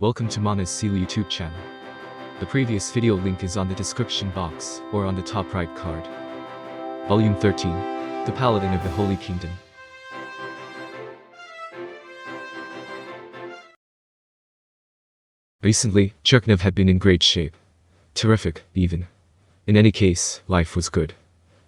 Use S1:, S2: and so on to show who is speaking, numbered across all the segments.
S1: Welcome to Mana's Seal YouTube channel. The previous video link is on the description box or on the top right card. Volume 13, The Paladin of the Holy Kingdom. Recently, Cherknev had been in great shape. Terrific, even. In any case, life was good.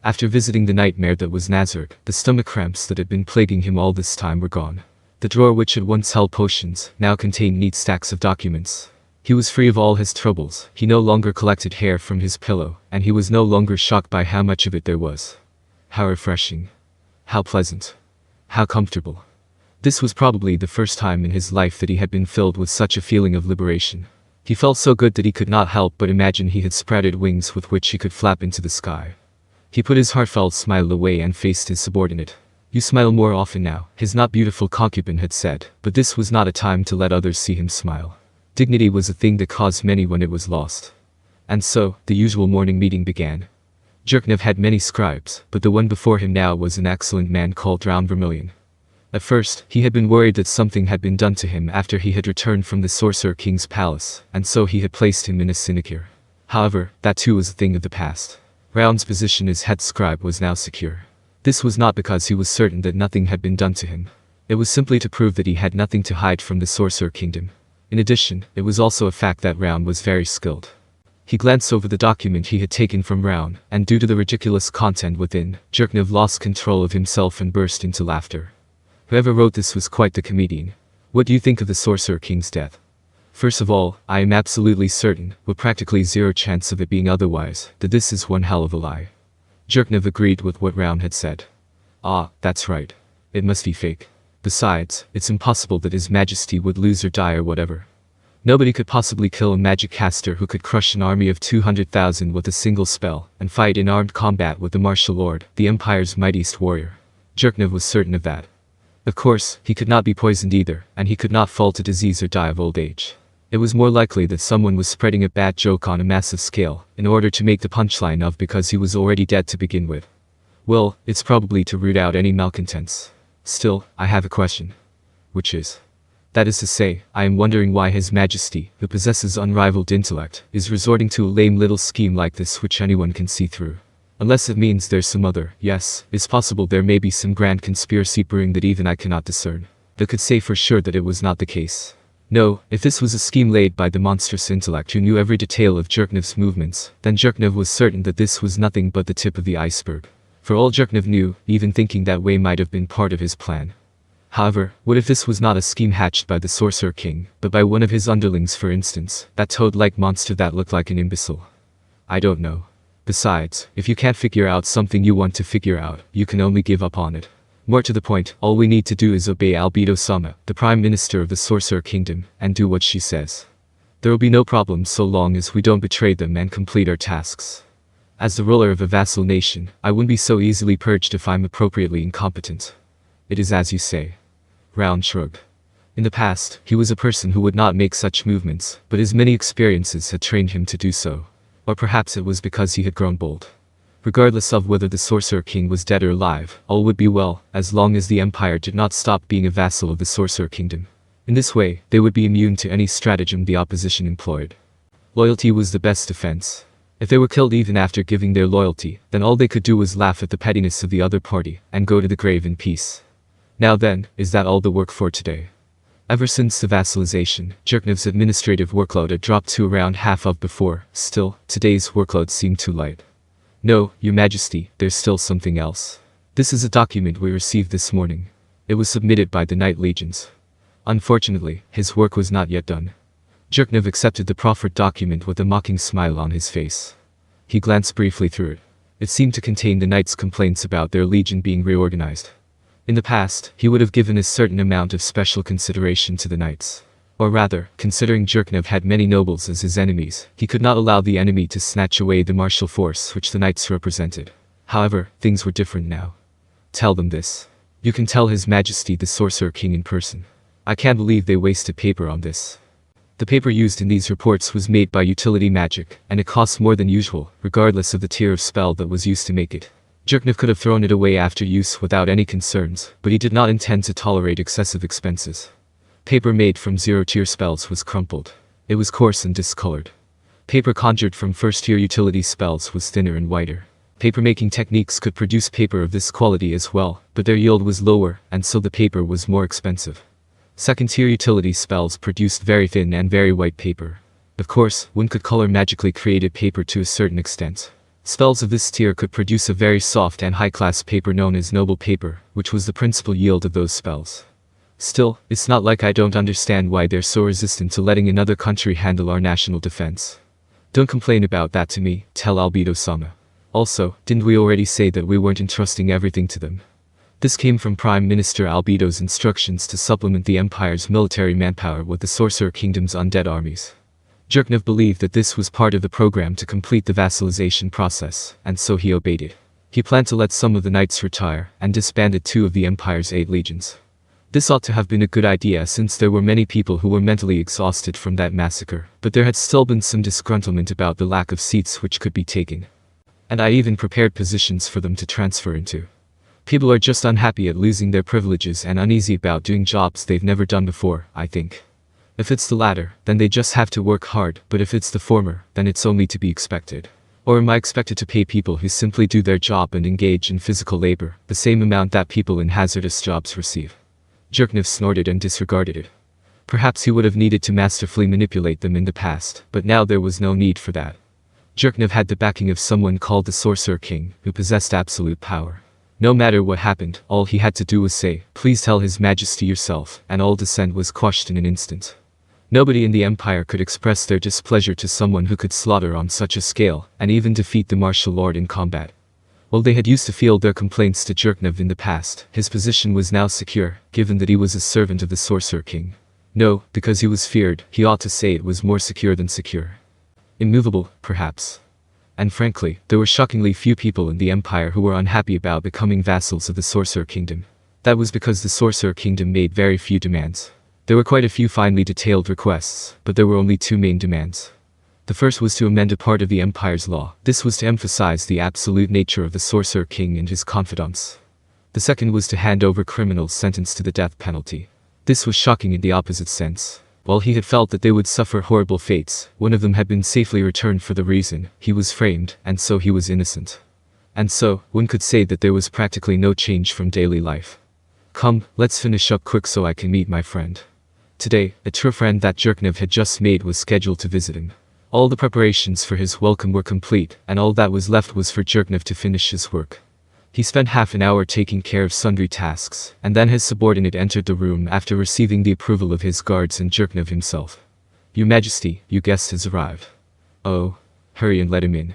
S1: After visiting the nightmare that was Nazareth, the stomach cramps that had been plaguing him all this time were gone. The drawer which had once held potions, now contained neat stacks of documents. He was free of all his troubles, he no longer collected hair from his pillow, and he was no longer shocked by how much of it there was. How refreshing. How pleasant. How comfortable. This was probably the first time in his life that he had been filled with such a feeling of liberation. He felt so good that he could not help but imagine he had sprouted wings with which he could flap into the sky. He put his heartfelt smile away and faced his subordinate. "You smile more often now," his not beautiful concubine had said, but this was not a time to let others see him smile. Dignity was a thing that caused many when it was lost. And so, the usual morning meeting began. Cherknev had many scribes, but the one before him now was an excellent man called Drown Vermilion. At first, he had been worried that something had been done to him after he had returned from the Sorcerer King's palace, and so he had placed him in a sinecure. However, that too was a thing of the past. Drown's position as head scribe was now secure. This was not because he was certain that nothing had been done to him. It was simply to prove that he had nothing to hide from the Sorcerer Kingdom. In addition, it was also a fact that Drown was very skilled. He glanced over the document he had taken from Drown, and due to the ridiculous content within, Cherknev lost control of himself and burst into laughter. Whoever wrote this was quite the comedian. What do you think of the Sorcerer King's death? First of all, I am absolutely certain, with practically zero chance of it being otherwise, that this is one hell of a lie. Cherknev agreed with what Drown had said. Ah, that's right. It must be fake. Besides, it's impossible that His Majesty would lose or die or whatever. Nobody could possibly kill a magic caster who could crush an army of 200,000 with a single spell, and fight in armed combat with the martial lord, the Empire's mightiest warrior. Cherknev was certain of that. Of course, he could not be poisoned either, and he could not fall to disease or die of old age. It was more likely that someone was spreading a bad joke on a massive scale, in order to make the punchline of because he was already dead to begin with. Well, it's probably to root out any malcontents. Still, I have a question. Which is? That is to say, I am wondering why His Majesty, who possesses unrivaled intellect, is resorting to a lame little scheme like this which anyone can see through. Unless it means there's some other, yes, it's possible there may be some grand conspiracy brewing that even I cannot discern, that could say for sure that it was not the case. No, if this was a scheme laid by the monstrous intellect who knew every detail of Cherknev's movements, then Cherknev was certain that this was nothing but the tip of the iceberg. For all Cherknev knew, even thinking that way might have been part of his plan. However, what if this was not a scheme hatched by the Sorcerer King, but by one of his underlings, for instance, that toad-like monster that looked like an imbecile? I don't know. Besides, if you can't figure out something you want to figure out, you can only give up on it. More to the point, all we need to do is obey Albedo-sama, the Prime Minister of the Sorcerer Kingdom, and do what she says. There will be no problem so long as we don't betray them and complete our tasks. As the ruler of a vassal nation, I wouldn't be so easily purged if I'm appropriately incompetent. It is as you say. Drown shrugged. In the past, he was a person who would not make such movements, but his many experiences had trained him to do so. Or perhaps it was because he had grown bold. Regardless of whether the Sorcerer King was dead or alive, all would be well, as long as the Empire did not stop being a vassal of the Sorcerer Kingdom. In this way, they would be immune to any stratagem the opposition employed. Loyalty was the best defense. If they were killed even after giving their loyalty, then all they could do was laugh at the pettiness of the other party, and go to the grave in peace. Now then, is that all the work for today? Ever since the vassalization, Cherknev's administrative workload had dropped to around half of before. Still, today's workload seemed too light. No, Your Majesty, there's still something else. This is a document we received this morning. It was submitted by the Knight Legions. Unfortunately, his work was not yet done. Cherknev accepted the proffered document with a mocking smile on his face. He glanced briefly through it. It seemed to contain the Knights' complaints about their legion being reorganized. In the past, he would have given a certain amount of special consideration to the Knights. Or rather, considering Cherknev had many nobles as his enemies, he could not allow the enemy to snatch away the martial force which the Knights represented. However, things were different now. Tell them this. You can tell His Majesty the Sorcerer King in person. I can't believe they wasted paper on this. The paper used in these reports was made by utility magic, and it cost more than usual, regardless of the tier of spell that was used to make it. Cherknev could have thrown it away after use without any concerns, but he did not intend to tolerate excessive expenses. Paper made from zero-tier spells was crumpled. It was coarse and discolored. Paper conjured from first-tier utility spells was thinner and whiter. Paper-making techniques could produce paper of this quality as well, but their yield was lower, and so the paper was more expensive. Second-tier utility spells produced very thin and very white paper. Of course, one could color magically created paper to a certain extent. Spells of this tier could produce a very soft and high-class paper known as noble paper, which was the principal yield of those spells. Still, it's not like I don't understand why they're so resistant to letting another country handle our national defense. Don't complain about that to me, tell Albedo-sama. Also, didn't we already say that we weren't entrusting everything to them? This came from Prime Minister Albedo's instructions to supplement the Empire's military manpower with the Sorcerer Kingdom's undead armies. Jerknov believed that this was part of the program to complete the vassalization process, and so he obeyed it. He planned to let some of the knights retire, and disbanded 2 of the Empire's 8 legions. This ought to have been a good idea since there were many people who were mentally exhausted from that massacre, but there had still been some disgruntlement about the lack of seats which could be taken. And I even prepared positions for them to transfer into. People are just unhappy at losing their privileges and uneasy about doing jobs they've never done before, I think. If it's the latter, then they just have to work hard, but if it's the former, then it's only to be expected. Or am I expected to pay people who simply do their job and engage in physical labor, the same amount that people in hazardous jobs receive? Jerknov snorted and disregarded it. Perhaps he would have needed to masterfully manipulate them in the past, but now there was no need for that. Jerknov had the backing of someone called the Sorcerer King, who possessed absolute power. No matter what happened, all he had to do was say, "Please tell His Majesty yourself," and all dissent was quashed in an instant. Nobody in the Empire could express their displeasure to someone who could slaughter on such a scale, and even defeat the martial lord in combat. While they had used to field their complaints to Jerknov in the past, his position was now secure, given that he was a servant of the Sorcerer King. No, because he was feared, he ought to say it was more secure than secure. Immovable, perhaps. And frankly, there were shockingly few people in the Empire who were unhappy about becoming vassals of the Sorcerer Kingdom. That was because the Sorcerer Kingdom made very few demands. There were quite a few finely detailed requests, but there were only 2 main demands. The first was to amend a part of the Empire's law. This was to emphasize the absolute nature of the Sorcerer King and his confidants. The second was to hand over criminals sentenced to the death penalty. This was shocking in the opposite sense. While he had felt that they would suffer horrible fates, one of them had been safely returned for the reason he was framed, and so he was innocent. And so, one could say that there was practically no change from daily life. Come, let's finish up quick so I can meet my friend. Today, a true friend that Jerknov had just made was scheduled to visit him. All the preparations for his welcome were complete, and all that was left was for Jerknov to finish his work. He spent half an hour taking care of sundry tasks, and then his subordinate entered the room after receiving the approval of his guards and Jerknov himself. "Your Majesty, your guest has arrived." "Oh, hurry and let him in."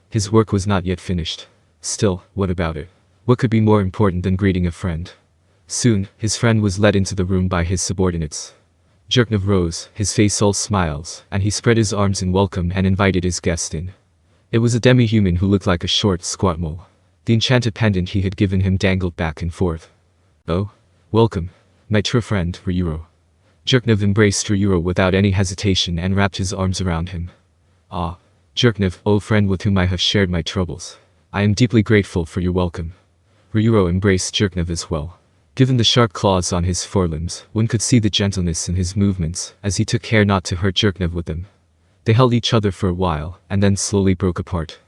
S1: His work was not yet finished. Still, what about it? What could be more important than greeting a friend? Soon, his friend was led into the room by his subordinates. Jerknov rose, his face all smiles, and he spread his arms in welcome and invited his guest in. It was a demi-human who looked like a short, squat mole. The enchanted pendant he had given him dangled back and forth. "Oh, welcome, my true friend, Ryuro." Jerknov embraced Ryuro without any hesitation and wrapped his arms around him. "Ah, Jerknov, old friend with whom I have shared my troubles. I am deeply grateful for your welcome." Ryuro embraced Jerknov as well. Given the sharp claws on his forelimbs, one could see the gentleness in his movements, as he took care not to hurt Jerknov with them. They held each other for a while, and then slowly broke apart.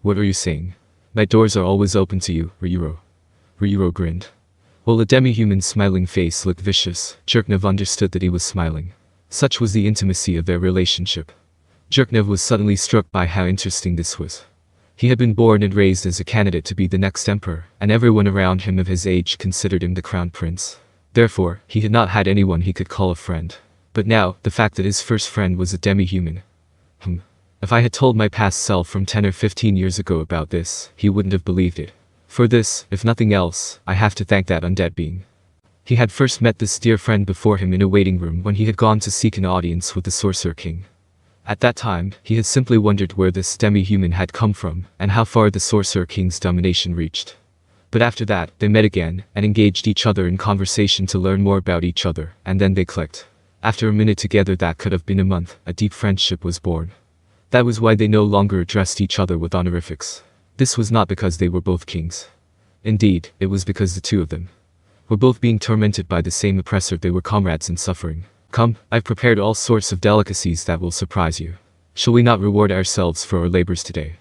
S1: "What are you saying? My doors are always open to you, Ryuro." Ryuro grinned. While the demi-human's smiling face looked vicious, Jerknov understood that he was smiling. Such was the intimacy of their relationship. Jerknov was suddenly struck by how interesting this was. He had been born and raised as a candidate to be the next emperor, and everyone around him of his age considered him the crown prince. Therefore, he had not had anyone he could call a friend. But now, the fact that his first friend was a demi-human. If I had told my past self from 10 or 15 years ago about this, he wouldn't have believed it. For this, if nothing else, I have to thank that undead being. He had first met this dear friend before him in a waiting room when he had gone to seek an audience with the Sorcerer King. At that time, he had simply wondered where this demi-human had come from, and how far the Sorcerer King's domination reached. But after that, they met again, and engaged each other in conversation to learn more about each other, and then they clicked. After a minute together that could have been a month, a deep friendship was born. That was why they no longer addressed each other with honorifics. This was not because they were both kings. Indeed, it was because the two of them were both being tormented by the same oppressor. They were comrades in suffering. Come, I've prepared all sorts of delicacies that will surprise you. Shall we not reward ourselves for our labors today?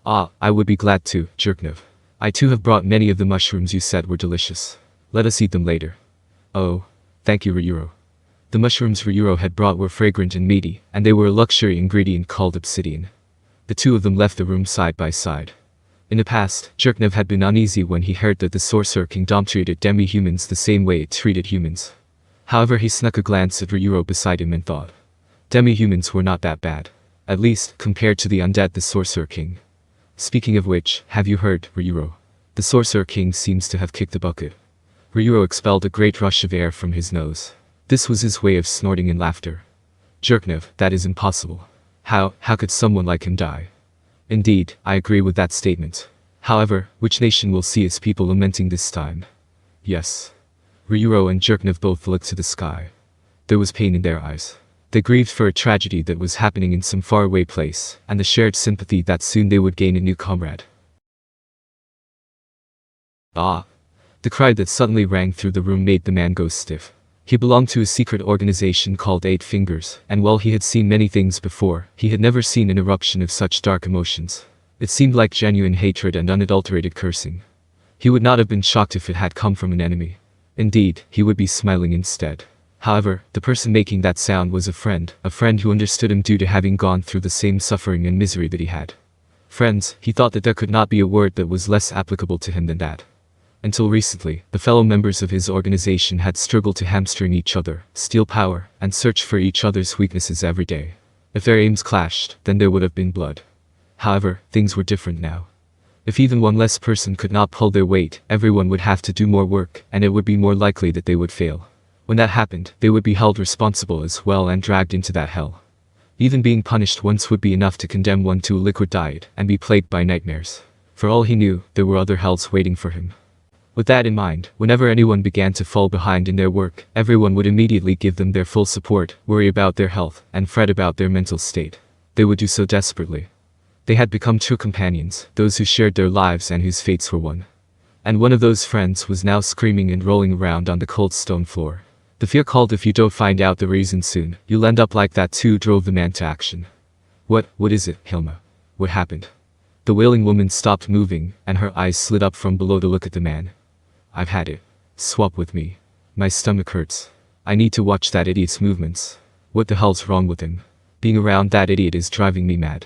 S1: Ah, I would be glad to, Jerknov. I too have brought many of the mushrooms you said were delicious. Let us eat them later. Oh, thank you, Ryuro. The mushrooms Ryuro had brought were fragrant and meaty, and they were a luxury ingredient called obsidian. The two of them left the room side by side. In the past, Jerknov had been uneasy when he heard that the Sorcerer Kingdom treated demi-humans the same way it treated humans. However, he snuck a glance at Ryuro beside him and thought, demi-humans were not that bad. At least, compared to the undead the Sorcerer King. Speaking of which, have you heard, Ryuro? The Sorcerer King seems to have kicked the bucket. Ryuro expelled a great rush of air from his nose. This was his way of snorting in laughter. Jerknov, that is impossible. How could someone like him die? Indeed, I agree with that statement. However, which nation will see its people lamenting this time? Yes. Ryuro and Jerknov both looked to the sky. There was pain in their eyes. They grieved for a tragedy that was happening in some faraway place, and the shared sympathy that soon they would gain a new comrade. Ah! The cry that suddenly rang through the room made the man go stiff. He belonged to a secret organization called Eight Fingers, and while he had seen many things before, he had never seen an eruption of such dark emotions. It seemed like genuine hatred and unadulterated cursing. He would not have been shocked if it had come from an enemy. Indeed, he would be smiling instead. However, the person making that sound was a friend who understood him due to having gone through the same suffering and misery that he had. Friends, he thought that there could not be a word that was less applicable to him than that. Until recently, the fellow members of his organization had struggled to hamstring each other, steal power, and search for each other's weaknesses every day. If their aims clashed, then there would have been blood. However, things were different now. If even one less person could not pull their weight, everyone would have to do more work, and it would be more likely that they would fail. When that happened, they would be held responsible as well and dragged into that hell. Even being punished once would be enough to condemn one to a liquid diet and be plagued by nightmares. For all he knew, there were other hells waiting for him. With that in mind, whenever anyone began to fall behind in their work, everyone would immediately give them their full support, worry about their health, and fret about their mental state. They would do so desperately. They had become true companions, those who shared their lives and whose fates were one. And one of those friends was now screaming and rolling around on the cold stone floor. The fear called if you don't find out the reason soon, you'll end up like that too drove the man to action. What is it, Hilma? What happened? The wailing woman stopped moving, and her eyes slid up from below to look at the man. I've had it. Swap with me. My stomach hurts. I need to watch that idiot's movements. What the hell's wrong with him? Being around that idiot is driving me mad.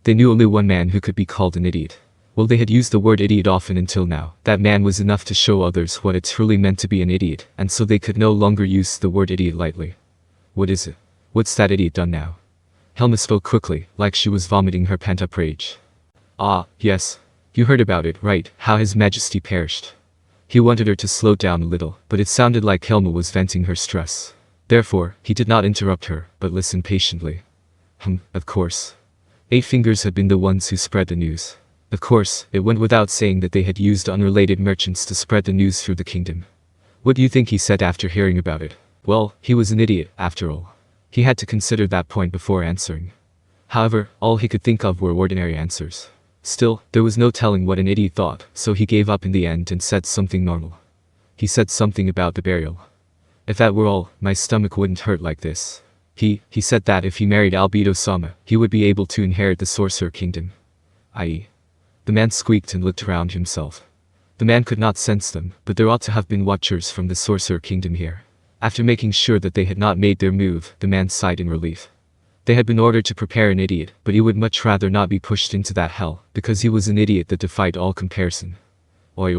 S1: They knew only one man who could be called an idiot. Well, they had used the word idiot often until now. That man was enough to show others what it truly meant to be an idiot, and so they could no longer use the word idiot lightly. What is it? What's that idiot done now? Helma spoke quickly, like she was vomiting her pent-up rage. Ah, yes. You heard about it, right? How His Majesty perished. He wanted her to slow down a little, but it sounded like Helma was venting her stress. Therefore, he did not interrupt her, but listened patiently. Of course. Eight Fingers had been the ones who spread the news. Of course, it went without saying that they had used unrelated merchants to spread the news through the kingdom. What do you think he said after hearing about it? Well, he was an idiot, after all. He had to consider that point before answering. However, all he could think of were ordinary answers. Still, there was no telling what an idiot thought, so he gave up in the end and said something normal. He said something about the burial. If that were all, my stomach wouldn't hurt like this. He said that if he married Albedo-sama, he would be able to inherit the Sorcerer Kingdom. I.e. The man squeaked and looked around himself. The man could not sense them, but there ought to have been watchers from the Sorcerer Kingdom here. After making sure that they had not made their move, the man sighed in relief. They had been ordered to prepare an idiot, but he would much rather not be pushed into that hell, because he was an idiot that defied all comparison. Oi.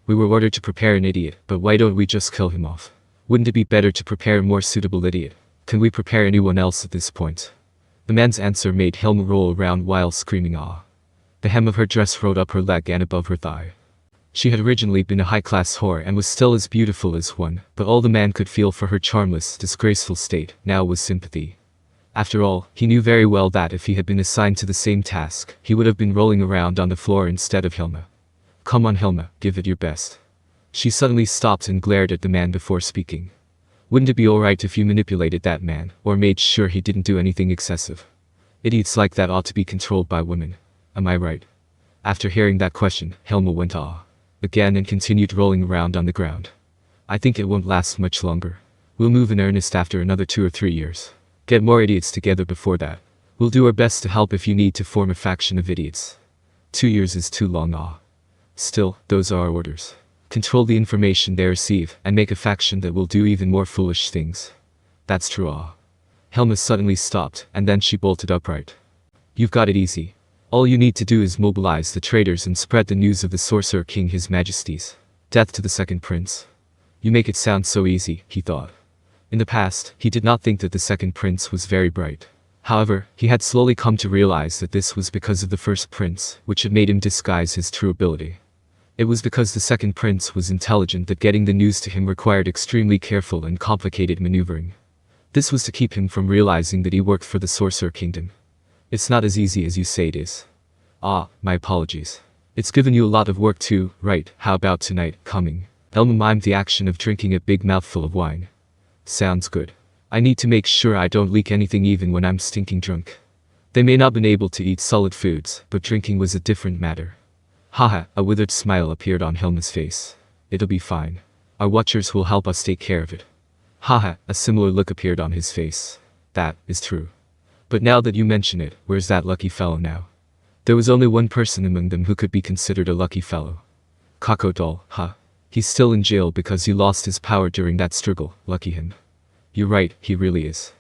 S1: We were ordered to prepare an idiot, but why don't we just kill him off? Wouldn't it be better to prepare a more suitable idiot? Can we prepare anyone else at this point? The man's answer made Helma roll around while screaming ah. The hem of her dress rode up her leg and above her thigh. She had originally been a high-class whore and was still as beautiful as one, but all the man could feel for her charmless, disgraceful state now was sympathy. After all, he knew very well that if he had been assigned to the same task, he would have been rolling around on the floor instead of Hilma. Come on Hilma, give it your best. She suddenly stopped and glared at the man before speaking. Wouldn't it be alright if you manipulated that man, or made sure he didn't do anything excessive? Idiots like that ought to be controlled by women. Am I right? After hearing that question, Hilma went ah. Again and continued rolling around on the ground. I think it won't last much longer. We'll move in earnest after another 2 or 3 years. Get more idiots together before that. We'll do our best to help if you need to form a faction of idiots. 2 years is too long, ah. Still, those are our orders. Control the information they receive, and make a faction that will do even more foolish things. That's true, ah. Helma suddenly stopped, and then she bolted upright. You've got it easy. All you need to do is mobilize the traitors and spread the news of the Sorcerer King His Majesty's death to the second prince. You make it sound so easy, he thought. In the past, he did not think that the second prince was very bright. However, he had slowly come to realize that this was because of the first prince, which had made him disguise his true ability. It was because the second prince was intelligent that getting the news to him required extremely careful and complicated maneuvering. This was to keep him from realizing that he worked for the Sorcerer Kingdom. It's not as easy as you say it is. Ah, my apologies. It's given you a lot of work too, right? How about tonight, coming? Elma mimed the action of drinking a big mouthful of wine. Sounds good. I need to make sure I don't leak anything even when I'm stinking drunk. They may not have been able to eat solid foods, but drinking was a different matter. Haha, a withered smile appeared on Helma's face. It'll be fine. Our watchers will help us take care of it. Haha, a similar look appeared on his face. That is true. But now that you mention it, where's that lucky fellow now? There was only one person among them who could be considered a lucky fellow. Crocodile, huh? He's still in jail because he lost his power during that struggle, lucky him. You're right, he really is.